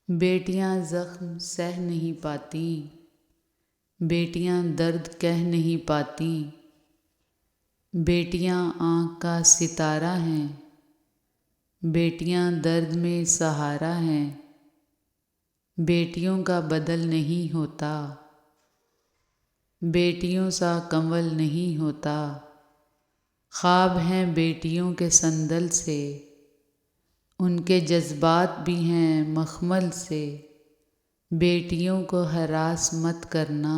बेटियां ज़ख्म सह नहीं पाती, बेटियां दर्द कह नहीं पाती। बेटियां आँख का सितारा हैं, बेटियां दर्द में सहारा हैं। बेटियों का बदल नहीं होता, बेटियों सा कंवल नहीं होता। ख्वाब हैं बेटियों के संदल से, उनके जज्बात भी हैं मखमल से। बेटियों को हरास मत करना,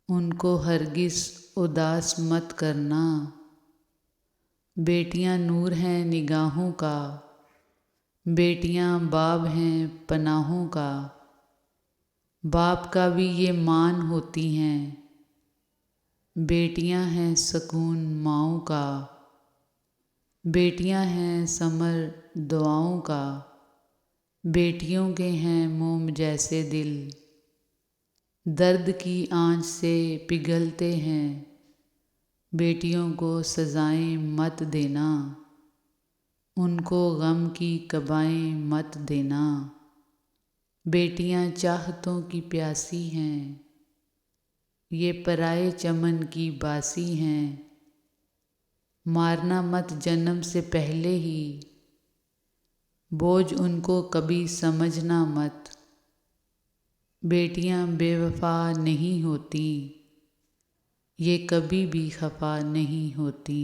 उनको हरगिज़ उदास मत करना। बेटियां नूर हैं निगाहों का, बेटियां बाब हैं पनाहों का। बाप का भी ये मान होती हैं, बेटियां हैं सकून माँओं का। बेटियां हैं समर दुआओं का, बेटियों के हैं मोम जैसे दिल। दर्द की आँच से पिघलते हैं, बेटियों को सज़ाएं मत देना, उनको गम की कबाएं मत देना। बेटियां चाहतों की प्यासी हैं, ये पराए चमन की बासी हैं। मारना मत जन्म से पहले ही, बोझ उनको कभी समझना मत। बेटियां बेवफा नहीं होती, ये कभी भी खफा नहीं होती।